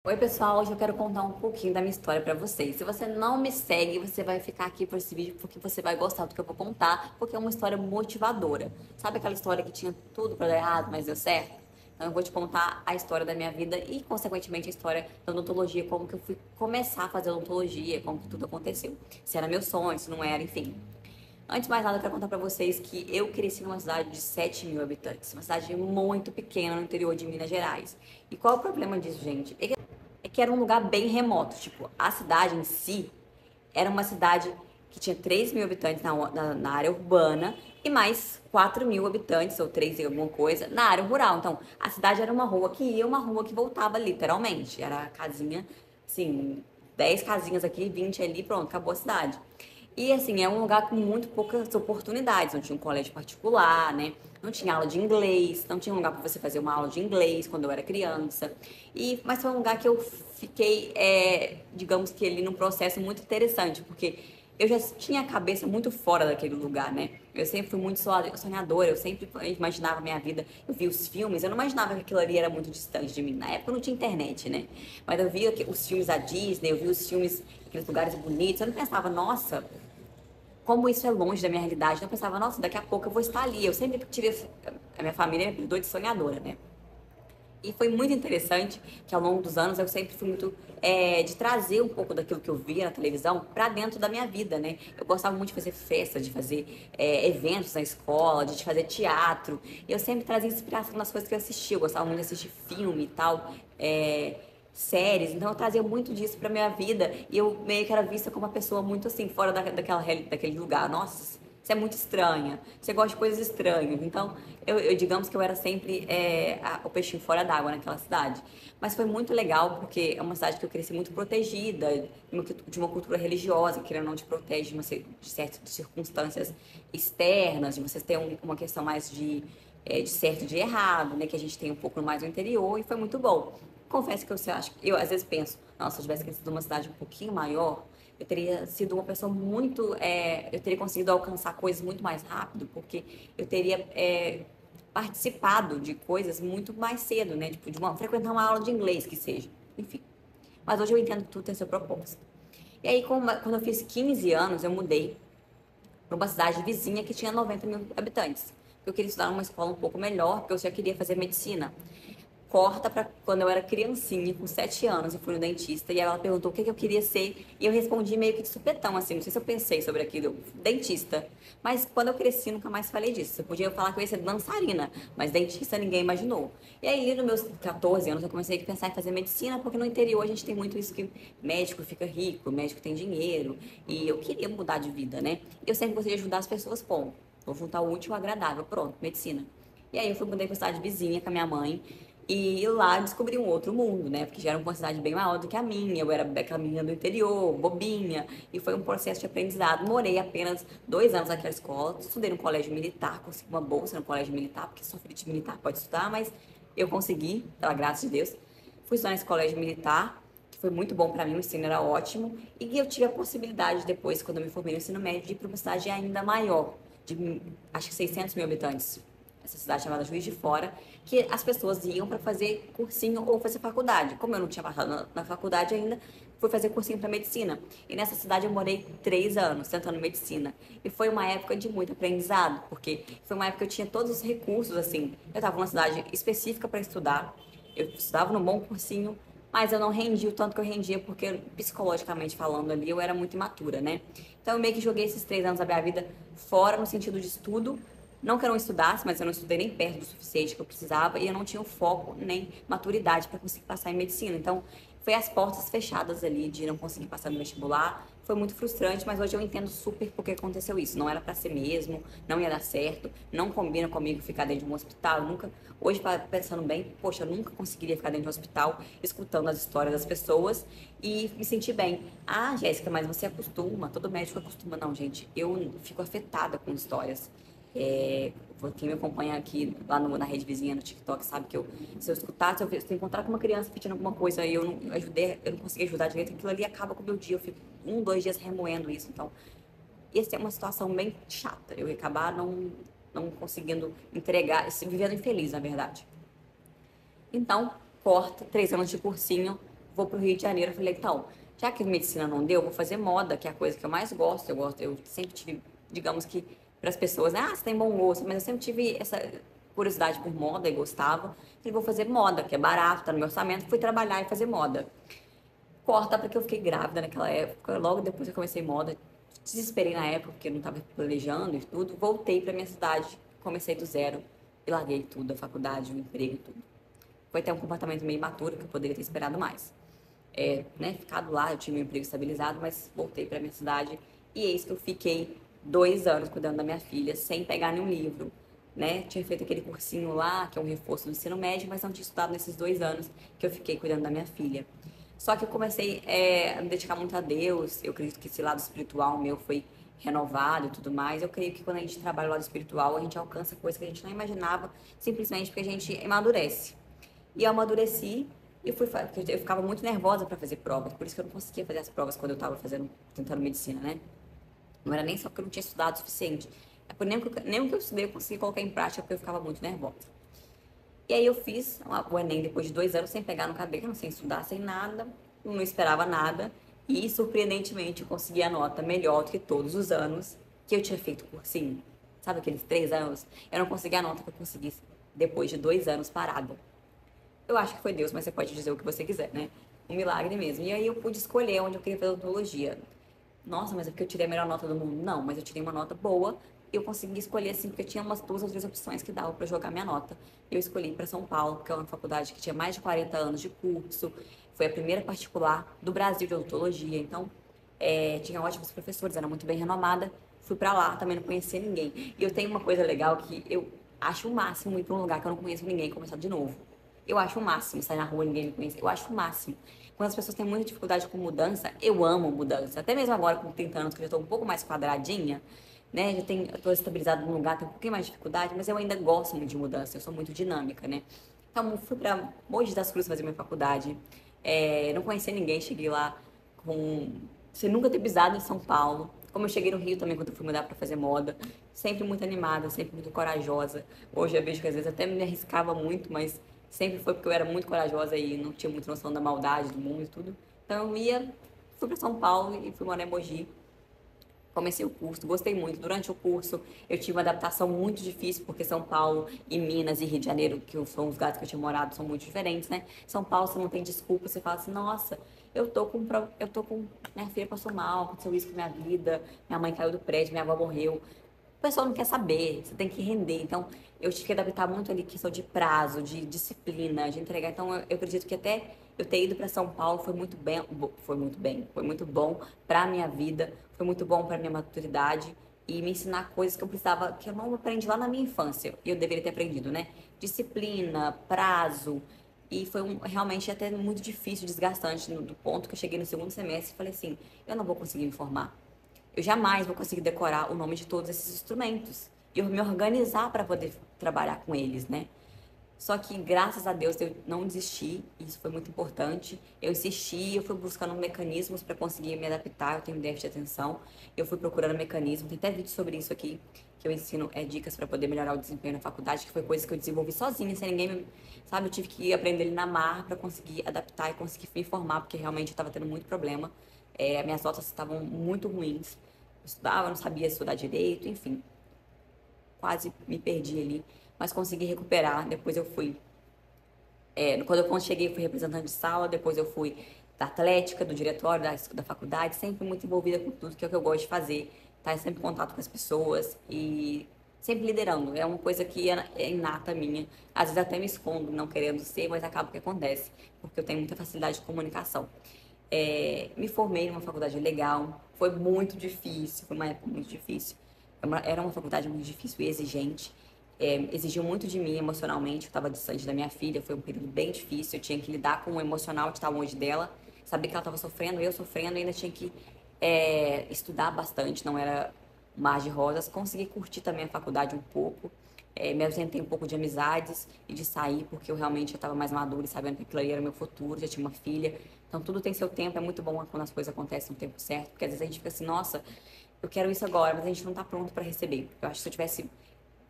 Oi, pessoal, hoje eu quero contar um pouquinho da minha história pra vocês. Se você não me segue, você vai ficar aqui por esse vídeo porque você vai gostar do que eu vou contar, porque é uma história motivadora. Sabe aquela história que tinha tudo pra dar errado, mas deu certo? Então eu vou te contar a história da minha vida e, consequentemente, a história da odontologia, como que eu fui começar a fazer odontologia, como que tudo aconteceu. Se era meu sonho, se não era, enfim. Antes de mais nada, eu quero contar pra vocês que eu cresci numa cidade de 7 mil habitantes, uma cidade muito pequena no interior de Minas Gerais. E qual é o problema disso, gente? É que era um lugar bem remoto. Tipo, a cidade em si era uma cidade que tinha 3 mil habitantes na área urbana e mais 4 mil habitantes, ou 3 e alguma coisa, na área rural. Então, a cidade era uma rua que ia, uma rua que voltava, literalmente. Era casinha, assim, 10 casinhas aqui, 20 ali, pronto, acabou a cidade. E assim, é um lugar com muito poucas oportunidades. Não tinha um colégio particular, né? Não tinha aula de inglês, não tinha um lugar para você fazer uma aula de inglês quando eu era criança. Mas foi um lugar que eu fiquei, digamos que ali num processo muito interessante, porque eu já tinha a cabeça muito fora daquele lugar, né? Eu sempre fui muito sonhadora, eu sempre imaginava a minha vida. Eu via os filmes, eu não imaginava que aquilo ali era muito distante de mim. Na época não tinha internet, né? Mas eu via os filmes da Disney, eu via os filmes, aqueles lugares bonitos. Eu não pensava, nossa, como isso é longe da minha realidade. Eu pensava, nossa, daqui a pouco eu vou estar ali. Eu sempre tive, a minha família me apelidou de sonhadora, né? E foi muito interessante que ao longo dos anos eu sempre fui muito de trazer um pouco daquilo que eu via na televisão para dentro da minha vida, né? Eu gostava muito de fazer festa, de fazer eventos na escola, de fazer teatro. E eu sempre trazia inspiração nas coisas que eu assistia. Eu gostava muito de assistir filme e tal, séries. Então eu trazia muito disso para minha vida e eu meio que era vista como uma pessoa muito assim fora daquele lugar. Nossa, você é muito estranha, você gosta de coisas estranhas. Então, digamos que eu era sempre o peixinho fora d'água naquela cidade. Mas foi muito legal, porque é uma cidade que eu cresci muito protegida, de uma cultura religiosa, que não te protege de certas circunstâncias externas, de você ter uma questão mais de certo e de errado, né? Que a gente tem um pouco mais no interior, e foi muito bom. Confesso que eu às vezes penso, nossa, se eu tivesse crescido numa cidade um pouquinho maior, eu teria sido uma pessoa muito. Eu teria conseguido alcançar coisas muito mais rápido, porque eu teria participado de coisas muito mais cedo, né? Tipo, frequentar uma aula de inglês, que seja. Enfim. Mas hoje eu entendo que tudo tem seu propósito. E aí, quando eu fiz 15 anos, eu mudei para uma cidade vizinha que tinha 90 mil habitantes. Eu queria estudar numa escola um pouco melhor, porque eu já queria fazer medicina. Corta para quando eu era criancinha, com 7 anos, eu fui no dentista e ela perguntou o que eu queria ser e eu respondi meio que de supetão, assim, não sei se eu pensei sobre aquilo, dentista. Mas quando eu cresci, nunca mais falei disso. Eu podia falar que eu ia ser dançarina, mas dentista ninguém imaginou. E aí, nos meus 14 anos, eu comecei a pensar em fazer medicina, porque no interior a gente tem muito isso que médico fica rico, médico tem dinheiro, e eu queria mudar de vida, né? E eu sempre gostei de ajudar as pessoas, bom, vou juntar o útil ao agradável, pronto, medicina. E aí eu fui mudei para cidade vizinha com a minha mãe. E lá descobri um outro mundo, né? Porque já era uma cidade bem maior do que a minha. Eu era aquela menina do interior, bobinha. E foi um processo de aprendizado. Morei apenas 2 anos naquela escola. Estudei no colégio militar, consegui uma bolsa no colégio militar, porque só filho de militar pode estudar, mas eu consegui, pela graça de Deus. Fui estudar nesse colégio militar, que foi muito bom para mim, o ensino era ótimo. E eu tive a possibilidade depois, quando eu me formei no ensino médio, de ir para uma cidade ainda maior, de acho que 600 mil habitantes, essa cidade chamada Juiz de Fora, que as pessoas iam para fazer cursinho ou fazer faculdade. Como eu não tinha passado na faculdade ainda, fui fazer cursinho para medicina. E nessa cidade eu morei 3 anos tentando medicina. E foi uma época de muito aprendizado, porque foi uma época que eu tinha todos os recursos, assim. Eu estava numa cidade específica para estudar, eu estudava num bom cursinho, mas eu não rendi o tanto que eu rendia, porque psicologicamente falando ali, eu era muito imatura, né? Então eu meio que joguei esses 3 anos da minha vida fora no sentido de estudo. Não que eu não estudasse, mas eu não estudei nem perto do suficiente que eu precisava e eu não tinha o foco nem maturidade para conseguir passar em medicina. Então, foi as portas fechadas ali de não conseguir passar no vestibular. Foi muito frustrante, mas hoje eu entendo super por que aconteceu isso. Não era para ser mesmo, não ia dar certo, não combina comigo ficar dentro de um hospital. Eu nunca, hoje pensando bem, poxa, eu nunca conseguiria ficar dentro de um hospital escutando as histórias das pessoas e me sentir bem. Ah, Jéssica, mas você acostuma, todo médico acostuma. Não, gente, eu fico afetada com histórias. É, quem me acompanha aqui lá na rede vizinha, no TikTok, sabe que se eu escutar, se eu encontrar com uma criança pedindo alguma coisa e eu não consegui ajudar direito, aquilo ali acaba com o meu dia. Eu fico 1, 2 dias remoendo isso. Então, essa é uma situação bem chata. Eu ia acabar não conseguindo entregar, vivendo infeliz, na verdade. Então, corta, 3 anos de cursinho. vou pro Rio de Janeiro. Eu falei, então, já que medicina não deu, eu vou fazer moda, que é a coisa que eu mais gosto. Eu sempre tive, digamos que, para as pessoas, né? Ah, você tem bom gosto, mas eu sempre tive essa curiosidade por moda e gostava. Falei, vou fazer moda, que é barato, tá no meu orçamento. Fui trabalhar e fazer moda. Corta porque eu fiquei grávida naquela época. Logo depois eu comecei moda. Desesperei na época, porque eu não estava planejando e tudo. Voltei para minha cidade, comecei do zero e larguei tudo, a faculdade, o emprego e tudo. Foi até um comportamento meio imaturo, que eu poderia ter esperado mais. Né, ficado lá, eu tinha meu emprego estabilizado, mas voltei para minha cidade e eis que eu fiquei 2 anos cuidando da minha filha, sem pegar nenhum livro, né? Tinha feito aquele cursinho lá, que é um reforço do ensino médio, mas não tinha estudado nesses 2 anos que eu fiquei cuidando da minha filha. Só que eu comecei a me dedicar muito a Deus, eu acredito que esse lado espiritual meu foi renovado e tudo mais. Eu creio que quando a gente trabalha o lado espiritual, a gente alcança coisas que a gente não imaginava, simplesmente porque a gente amadurece. E eu amadureci e porque eu ficava muito nervosa para fazer provas, por isso que eu não conseguia fazer as provas quando eu estava tentando medicina, né? Não era nem só porque eu não tinha estudado o suficiente, é por nem o que eu estudei eu consegui colocar em prática porque eu ficava muito nervosa. E aí eu fiz o Enem depois de 2 anos sem pegar no caderno, sem estudar, sem nada, não esperava nada e surpreendentemente eu consegui a nota melhor do que todos os anos que eu tinha feito cursinho. Sabe aqueles 3 anos? Eu não consegui a nota que eu consegui depois de 2 anos parada. Eu acho que foi Deus, mas você pode dizer o que você quiser, né? Um milagre mesmo. E aí eu pude escolher onde eu queria fazer odontologia. Nossa, mas é porque eu tirei a melhor nota do mundo? Não, mas eu tirei uma nota boa e eu consegui escolher assim, porque tinha umas 2 ou 3 opções que davam para jogar minha nota. Eu escolhi para São Paulo, porque é uma faculdade que tinha mais de 40 anos de curso, foi a primeira particular do Brasil de odontologia, então tinha ótimos professores, era muito bem renomada. Fui para lá, também não conhecia ninguém. E eu tenho uma coisa legal que eu acho o máximo ir para um lugar que eu não conheço ninguém e começar de novo. Eu acho o máximo sair na rua e ninguém me conhecer. Eu acho o máximo. Quando as pessoas têm muita dificuldade com mudança, eu amo mudança. Até mesmo agora, com 30 anos, que eu já estou um pouco mais quadradinha, né? Eu estou estabilizada num lugar, tenho um pouquinho mais de dificuldade, mas eu ainda gosto muito de mudança. Eu sou muito dinâmica, né? Então, eu fui para Mogi das Cruzes fazer minha faculdade. Não conhecia ninguém, cheguei lá com... Você nunca ter pisado em São Paulo. Como eu cheguei no Rio também, quando eu fui mudar para fazer moda. Sempre muito animada, sempre muito corajosa. Hoje eu vejo que às vezes até me arriscava muito, mas sempre foi porque eu era muito corajosa e não tinha muita noção da maldade do mundo e tudo. Então fui para São Paulo e fui morar em Mogi. Comecei o curso, gostei muito. Durante o curso, eu tive uma adaptação muito difícil, porque São Paulo e Minas e Rio de Janeiro, que são os lugares que eu tinha morado, são muito diferentes, né? São Paulo, você não tem desculpa, você fala assim, nossa, eu tô com minha filha passou mal, aconteceu isso com minha vida, minha mãe caiu do prédio, minha avó morreu. O pessoal não quer saber, você tem que render. Então, eu tive que adaptar muito ali questão de prazo, de disciplina, de entregar. Então, eu acredito que até eu ter ido para São Paulo foi muito bom para a minha vida, foi muito bom para minha maturidade e me ensinar coisas que eu precisava, que eu não aprendi lá na minha infância e eu deveria ter aprendido, né? Disciplina, prazo. E foi realmente até muito difícil, desgastante, do ponto que eu cheguei no segundo semestre e falei assim, eu não vou conseguir me formar. Eu jamais vou conseguir decorar o nome de todos esses instrumentos. E eu me organizar para poder trabalhar com eles, né? Só que, graças a Deus, eu não desisti, isso foi muito importante. Eu insisti, eu fui buscando mecanismos para conseguir me adaptar. Eu tenho déficit de atenção, eu fui procurando mecanismos. Tem até vídeo sobre isso aqui, que eu ensino dicas para poder melhorar o desempenho na faculdade, que foi coisa que eu desenvolvi sozinha, sem ninguém me. Sabe, eu tive que aprender ele na marra para conseguir adaptar e conseguir me formar, porque realmente eu estava tendo muito problema. Minhas notas estavam muito ruins. Eu estudava, não sabia estudar direito, enfim. Quase me perdi ali, mas consegui recuperar. Depois eu fui. Quando eu cheguei, eu fui representante de sala, depois eu fui da atlética, do diretório, da faculdade, sempre muito envolvida com tudo, que é o que eu gosto de fazer. Tá sempre em contato com as pessoas e sempre liderando. É uma coisa que é inata minha. Às vezes até me escondo, não querendo ser, mas acaba que acontece, porque eu tenho muita facilidade de comunicação. Me formei numa faculdade legal, foi muito difícil, foi uma época muito difícil. Era uma faculdade muito difícil e exigente. Exigiu muito de mim emocionalmente, eu estava distante da minha filha, foi um período bem difícil, eu tinha que lidar com o emocional de estar longe dela, saber que ela estava sofrendo, eu sofrendo, ainda tinha que estudar bastante, não era um mar de rosas, consegui curtir também a faculdade um pouco, me ausentei um pouco de amizades e de sair, porque eu realmente estava mais madura e sabendo que aquilo ali era meu futuro, já tinha uma filha, então tudo tem seu tempo, é muito bom quando as coisas acontecem no tempo certo, porque às vezes a gente fica assim, nossa, eu quero isso agora, mas a gente não está pronto para receber. Eu acho que se eu tivesse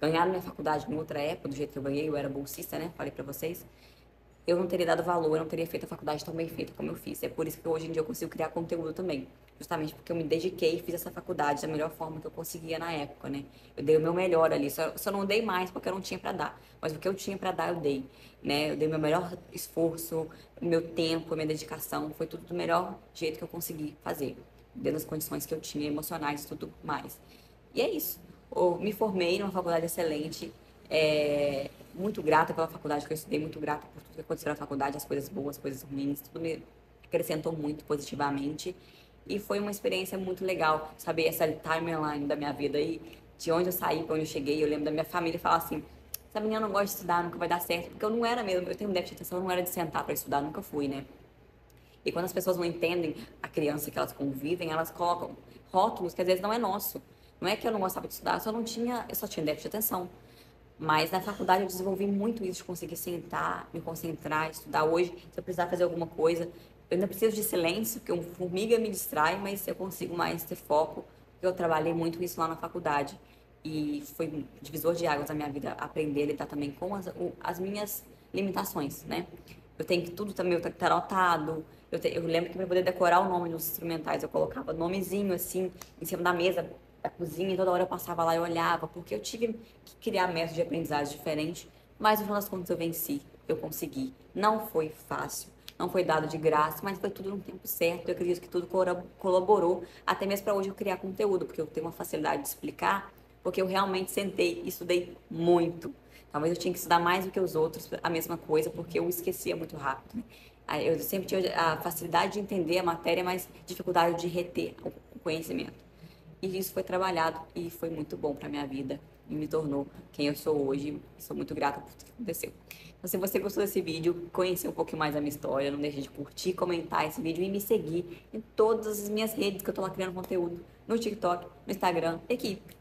ganhado minha faculdade em outra época, do jeito que eu ganhei, eu era bolsista, né? Falei pra vocês. eu não teria dado valor, eu não teria feito a faculdade tão bem feita como eu fiz. É por isso que hoje em dia eu consigo criar conteúdo também. Justamente porque eu me dediquei e fiz essa faculdade da melhor forma que eu conseguia na época, né? Eu dei o meu melhor ali, só não dei mais porque eu não tinha para dar. Mas o que eu tinha para dar, eu dei, né? Eu dei meu melhor esforço, meu tempo, minha dedicação, foi tudo do melhor jeito que eu consegui fazer, dentro das condições que eu tinha, emocionais e tudo mais. E é isso. Eu me formei numa faculdade excelente, muito grata pela faculdade que eu estudei, muito grata por tudo que aconteceu na faculdade, as coisas boas, as coisas ruins, tudo me acrescentou muito positivamente. E foi uma experiência muito legal saber essa timeline da minha vida aí, de onde eu saí para onde eu cheguei. Eu lembro da minha família falar assim: essa menina não gosta de estudar, nunca vai dar certo, porque eu não era mesmo, eu tenho déficit de atenção, eu não era de sentar para estudar, nunca fui, né? E quando as pessoas não entendem a criança que elas convivem, elas colocam rótulos que às vezes não é nosso. Não é que eu não gostava de estudar, eu só tinha déficit de atenção. Mas na faculdade eu desenvolvi muito isso de conseguir sentar, me concentrar, estudar. Hoje, se eu precisar fazer alguma coisa, eu ainda preciso de silêncio, porque uma formiga me distrai, mas eu consigo mais ter foco, porque eu trabalhei muito isso lá na faculdade. E foi um divisor de águas na minha vida aprender a lidar também com as minhas limitações, né? Eu tenho que tudo também tá anotado. Eu lembro que para poder decorar o nome dos instrumentais, eu colocava nomezinho assim em cima da mesa da cozinha, e toda hora eu passava lá e olhava, porque eu tive que criar métodos de aprendizagem diferentes, mas no final das contas eu venci, eu consegui. Não foi fácil, não foi dado de graça, mas foi tudo no tempo certo. Eu acredito que tudo colaborou, até mesmo para hoje eu criar conteúdo, porque eu tenho uma facilidade de explicar, porque eu realmente sentei e estudei muito. Talvez eu tinha que estudar mais do que os outros, a mesma coisa, porque eu esquecia muito rápido, né? Eu sempre tive a facilidade de entender a matéria, mas dificuldade de reter o conhecimento. E isso foi trabalhado e foi muito bom para minha vida e me tornou quem eu sou hoje. Sou muito grata por tudo que aconteceu. Então, se você gostou desse vídeo, conhecer um pouquinho mais da minha história, não deixe de curtir, comentar esse vídeo e me seguir em todas as minhas redes que eu tô lá criando conteúdo, no TikTok, no Instagram, equipe.